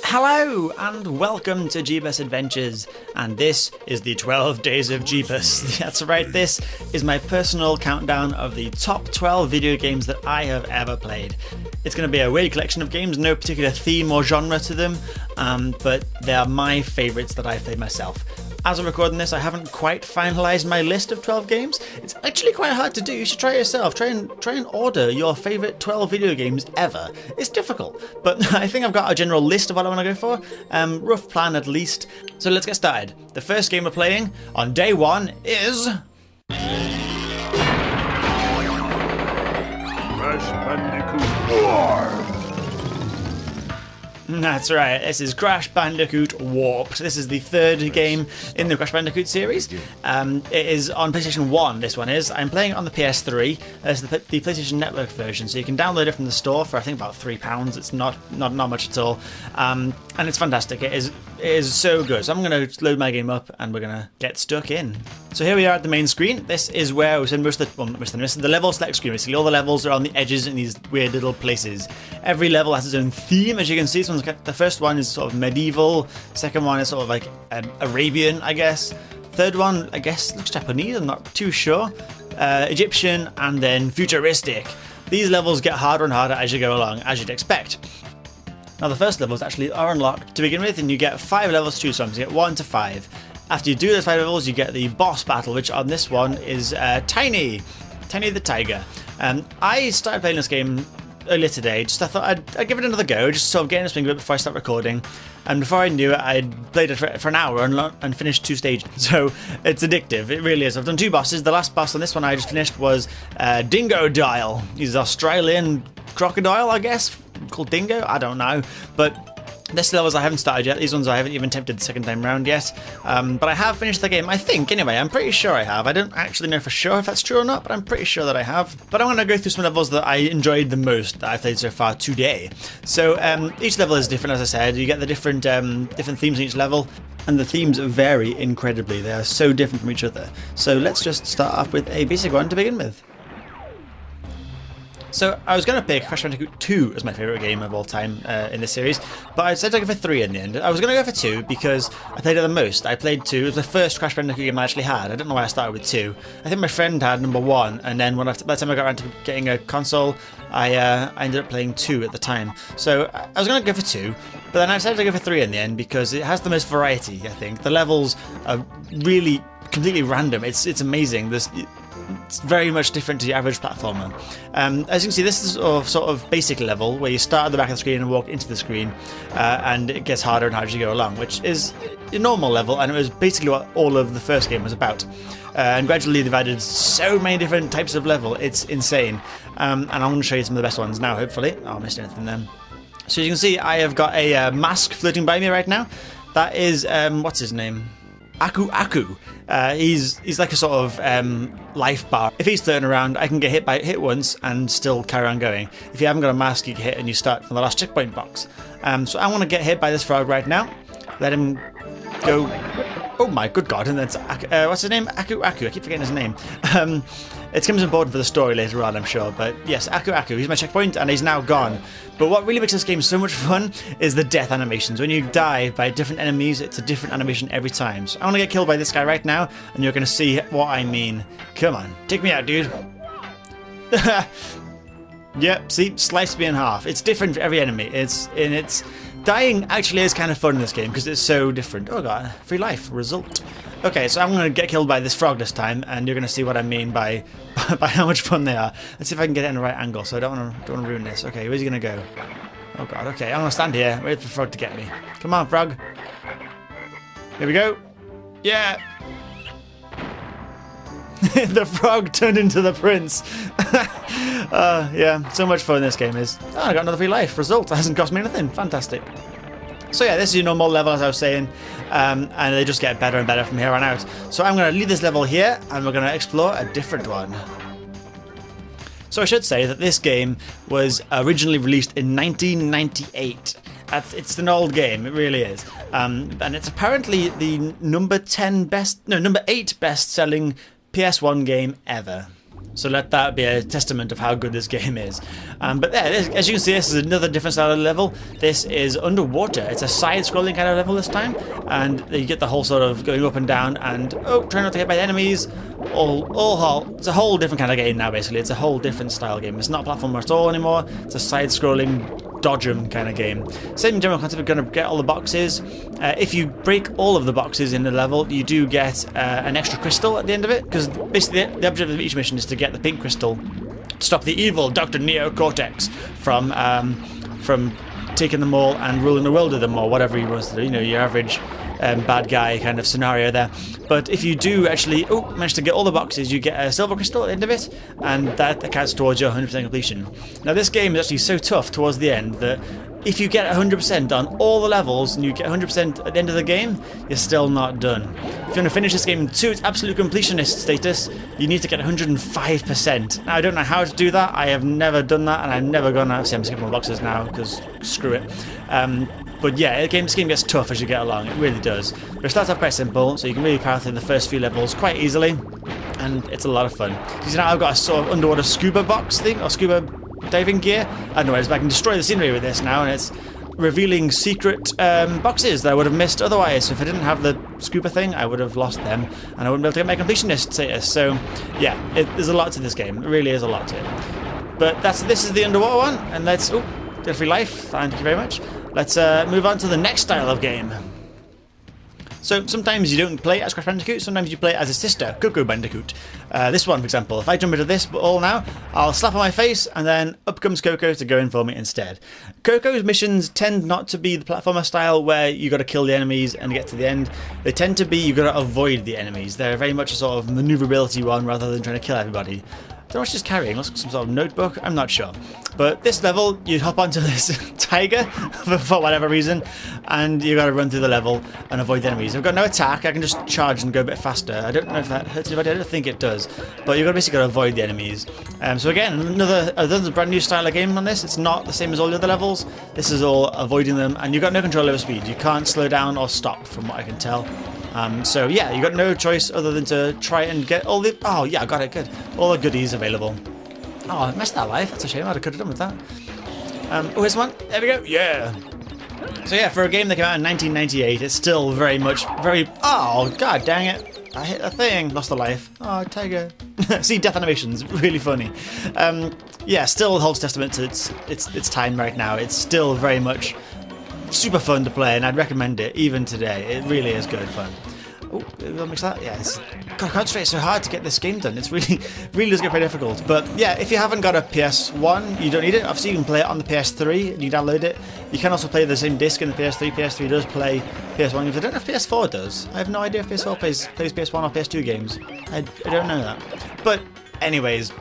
Hello and welcome to Jebus Adventures, and this is the 12 Days of Jebus. That's right, this is my personal countdown of the top 12 video games that I have ever played. It's going to be a weird collection of games, no particular theme or genre to them, but they are my favourites that I've played myself. As I'm recording this, I haven't quite finalised my list of 12 games. It's actually quite hard to do. You should try it yourself. Try and order your favourite 12 video games ever. It's difficult, but I think I've got a general list of what I want to go for. Rough plan at least. So let's get started. The first game we're playing on day one is Crash Bandicoot War. That's right, this is Crash Bandicoot Warped. This is the third game in the Crash Bandicoot series. It is on PlayStation 1, this one is. I'm playing it on the PS3. It's the PlayStation Network version, so you can download it from the store for I think about £3. It's not much at all. And it's fantastic. It is so good. So I'm going to load my game up and we're going to get stuck in. So here we are at the main screen. This is where we spend most of the level select screen. Basically, all the levels are on the edges in these weird little places. Every level has its own theme, as you can see. The first one is sort of medieval. Second one is sort of like Arabian, I guess. Third one, I guess, looks Japanese. I'm not too sure. Egyptian, and then futuristic. These levels get harder and harder as you go along, as you'd expect. Now, the first levels actually are unlocked to begin with, and you get 5 levels to choose from. So you get 1 to 5. After you do those 5 levels, you get the boss battle, which on this one is Tiny the Tiger. I started playing this game earlier today. I thought I'd give it another go, just sort of getting a swing of it before I start recording. And before I knew it, I'd played it for an hour and finished 2 stages. So it's addictive, it really is. I've done 2 bosses. The last boss on this one I just finished was Dingo Dial. He's an Australian crocodile, I guess, called Dingo. I don't know, but this levels I haven't started yet. These ones I haven't even attempted the second time round yet. But I have finished the game, I think, anyway. I'm pretty sure I have. I don't actually know for sure if that's true or not, but I'm pretty sure that I have. But I'm going to go through some levels that I enjoyed the most that I've played so far today. So each level is different, as I said. You get the different themes in each level, and the themes vary incredibly. They are so different from each other. So let's just start off with a basic one to begin with. So I was going to pick Crash Bandicoot 2 as my favourite game of all time in this series, but I decided to go for 3 in the end. I was going to go for 2 because I played it the most. I played 2. It was the first Crash Bandicoot game I actually had. I don't know why I started with 2. I think my friend had number 1, and then by the time I got around to getting a console, I ended up playing 2 at the time. So I was going to go for 2, but then I decided to go for 3 in the end because it has the most variety, I think. The levels are really completely random. It's amazing. It's very much different to the average platformer. As you can see, this is sort of basic level where you start at the back of the screen and walk into the screen, and it gets harder and harder as you go along, which is a normal level, and it was basically what all of the first game was about. And gradually they've added so many different types of level, it's insane. And I'm going to show you some of the best ones now, hopefully. Oh, I missed anything then. So as you can see, I have got a mask floating by me right now. That is, what's his name? Aku. He's like a sort of life bar. If he's floating around, I can get hit once and still carry on going. If you haven't got a mask, you get hit and you start from the last checkpoint box. So I want to get hit by this frog right now. Let him go. Oh my good god! And that's what's his name? Aku. I keep forgetting his name. It comes important for the story later on, I'm sure. But yes, Aku. He's my checkpoint, and he's now gone. But what really makes this game so much fun is the death animations. When you die by different enemies, it's a different animation every time. So I want to get killed by this guy right now, and you're going to see what I mean. Come on, take me out, dude. Yep, see, slice me in half. It's different for every enemy. Dying actually is kind of fun in this game because it's so different. Oh god, free life, result. Okay, so I'm going to get killed by this frog this time, and you're going to see what I mean by how much fun they are. Let's see if I can get it in the right angle, so I don't want to ruin this. Okay, where's he going to go? Oh god, okay, I'm going to stand here, wait for the frog to get me. Come on, frog. Here we go. Yeah. The frog turned into the prince. Yeah, so much fun this game is. Oh, I got another free life. Result. That hasn't cost me anything. Fantastic. So yeah, this is your normal level, as I was saying, and they just get better and better from here on out. So I'm going to leave this level here, and we're going to explore a different one. So I should say that this game was originally released in 1998. It's an old game, it really is. And it's apparently the number 8 best-selling PS1 game ever. So let that be a testament of how good this game is. But yeah, as you can see, this is another different style of level. This is underwater. It's a side-scrolling kind of level this time, and you get the whole sort of going up and down and try not to get by the enemies. It's a whole different kind of game now. Basically, it's a whole different style game. It's not a platformer at all anymore. It's a side-scrolling dodge 'em kind of game. Same general concept. We're going to get all the boxes. If you break all of the boxes in the level, you do get an extra crystal at the end of it, because basically the objective of each mission is to get the pink crystal to stop the evil Dr. Neo Cortex from taking them all and ruling the world with them, or whatever he wants to do. You know, your average bad guy kind of scenario there. But if you do actually manage to get all the boxes, you get a silver crystal at the end of it, and that counts towards your 100% completion. Now this game is actually so tough towards the end that if you get 100% on all the levels and you get 100% at the end of the game, you're still not done. If you want to finish this game to its absolute completionist status, you need to get 105%. Now I don't know how to do that. I have never done that, and I'm never gonna. See, I'm skipping all the boxes now because screw it. But yeah, this game gets tough as you get along. It really does. But it starts off quite simple, so you can really power through the first few levels quite easily, and it's a lot of fun. You see now I've got a sort of underwater scuba box thing, or scuba diving gear. I don't know, but I can destroy the scenery with this now, and it's revealing secret boxes that I would have missed otherwise. So if I didn't have the scuba thing, I would have lost them, and I wouldn't be able to get my completionist status. So yeah, there's a lot to this game. It really is a lot to it. But this is the underwater one, and let's get a free life. Thank you very much. Let's move on to the next style of game. So sometimes you don't play as Crash Bandicoot, sometimes you play as a sister, Coco Bandicoot. This one, for example, if I jump into this all now, I'll slap on my face and then up comes Coco to go in for me instead. Coco's missions tend not to be the platformer style where you got to kill the enemies and get to the end. They tend to be you got to avoid the enemies. They're very much a sort of maneuverability one rather than trying to kill everybody. I don't know what she's carrying. Looks like some sort of notebook. I'm not sure. But this level, you hop onto this tiger for whatever reason, and you got to run through the level and avoid the enemies. I've got no attack. I can just charge and go a bit faster. I don't know if that hurts anybody. I don't think it does. But you've basically got to avoid the enemies. So again, another brand new style of game on this. It's not the same as all the other levels. This is all avoiding them, and you've got no control over speed. You can't slow down or stop, from what I can tell. So yeah, you got no choice other than to try and get all the. Oh yeah, I got it. Good. All the goodies available. Oh, I missed that life. That's a shame. I could have done with that. Here's one. There we go. Yeah. So yeah, for a game that came out in 1998, it's still very much Oh god, dang it! I hit a thing. Lost a life. Oh, tiger. See, death animations. Really funny. Yeah, still holds testament to its time right now. It's still very much super fun to play, and I'd recommend it even today. It really is good fun. Oh, we'll mix that. Yeah, God, I concentrate so hard to get this game done. It's really does get very difficult. But yeah, if you haven't got a PS1, you don't need it. Obviously, you can play it on the PS3 and you download it. You can also play the same disc in the PS3. PS3 does play PS1 games. I don't know if PS4 does. I have no idea if PS4 plays PS1 or PS2 games. I don't know that. But anyways,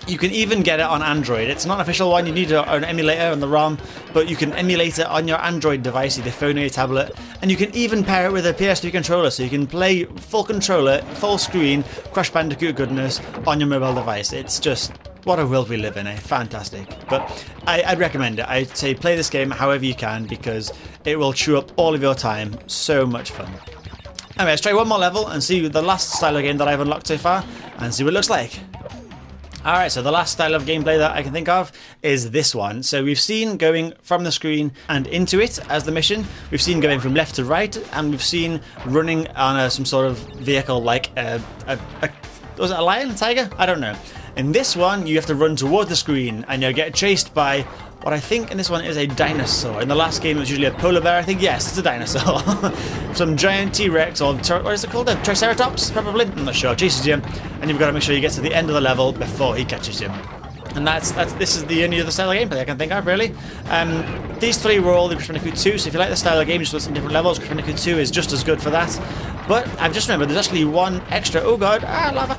you can even get it on Android. It's not an official one, you need an emulator on the ROM, but you can emulate it on your Android device, either phone or your tablet, and you can even pair it with a PS3 controller, so you can play full controller, full screen, Crash Bandicoot goodness on your mobile device. It's just, what a world we live in, eh? Fantastic. But I'd recommend it. I'd say play this game however you can, because it will chew up all of your time. So much fun. Anyway, let's try one more level and see the last style of game that I've unlocked so far, and see what it looks like. Alright, so the last style of gameplay that I can think of is this one. So we've seen going from the screen and into it as the mission. We've seen going from left to right, and we've seen running on some sort of vehicle like was it a lion, a tiger? I don't know. In this one, you have to run towards the screen, and you'll get chased by what I think in this one is a dinosaur. In the last game, it was usually a polar bear. I think, yes, it's a dinosaur. Some giant T-Rex, or what is it called? A Triceratops, probably? I'm not sure. Chases you, and you've got to make sure you get to the end of the level before he catches you. And this is the only other style of gameplay I can think of, really. These three were all in Crash Bandicoot 2, so if you like the style of game, just with some different levels, Crash Bandicoot 2 is just as good for that. But I've just remembered there's actually one extra, oh god, lava,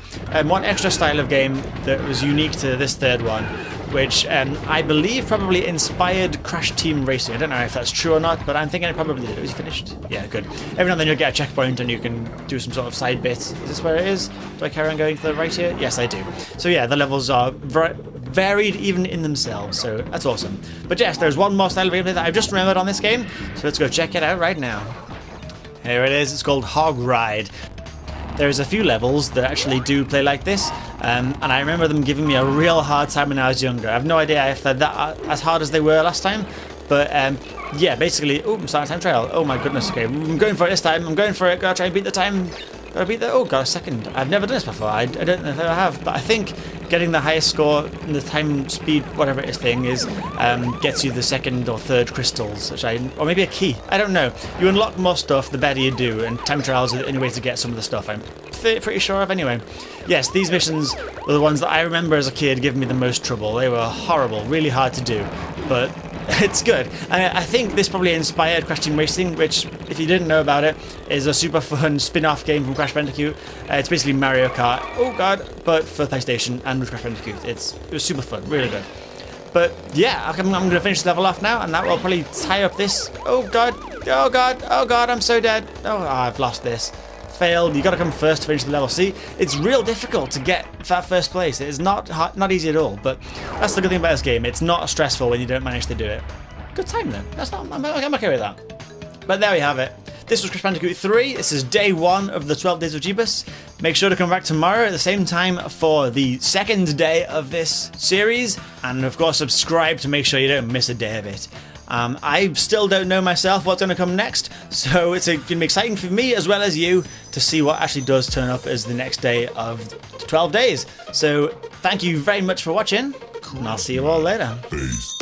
one extra style of game that was unique to this third one, which I believe probably inspired Crash Team Racing. I don't know if that's true or not, but I'm thinking it probably did. Is he finished? Yeah, good. Every now and then you'll get a checkpoint and you can do some sort of side bit. Is this where it is? Do I carry on going to the right here? Yes, I do. So yeah, the levels are varied even in themselves, so that's awesome. But yes, there's one more style of gameplay that I've just remembered on this game, so let's go check it out right now. Here it is. It's called Hog Ride. There's a few levels that actually do play like this. and I remember them giving me a real hard time when I was younger. I have no idea if they're that as hard as they were last time, but yeah, basically. Oh, I'm starting a time trial. Oh my goodness. Okay, I'm going for it this time. I'm going for it. Gotta try and beat the time. Gotta beat the. Oh, got a second. I've never done this before. I don't know if I have, but I think getting the highest score in the time, speed, whatever it is thing is, gets you the second or third crystals, or maybe a key. I don't know. You unlock more stuff the better you do, and time trials are the only way to get some of the stuff. I'm pretty sure of anyway. Yes, these missions were the ones that I remember as a kid giving me the most trouble. They were horrible, really hard to do, but it's good. And I think this probably inspired Crash Team Racing, which, if you didn't know about it, is a super fun spin-off game from Crash Bandicoot. It's basically Mario Kart, oh god, but for PlayStation and with Crash Bandicoot. It was super fun, really good. But yeah, I'm going to finish the level off now, and that will probably tie up this. Oh god, oh god, oh god, I'm so dead. Oh, I've lost this. Failed. You got to come first to finish the level. See, it's real difficult to get that first place. It's not easy at all. But that's the good thing about this game. It's not stressful when you don't manage to do it. Good time then. I'm okay with that. But there we have it. This was Crash Bandicoot 3. This is day 1 of the 12 Days of Jebus. Make sure to come back tomorrow at the same time for the second day of this series, and of course subscribe to make sure you don't miss a day of it. I still don't know myself what's going to come next, so it's going to be exciting for me as well as you to see what actually does turn up as the next day of 12 days. So thank you very much for watching, and I'll see you all later. Peace.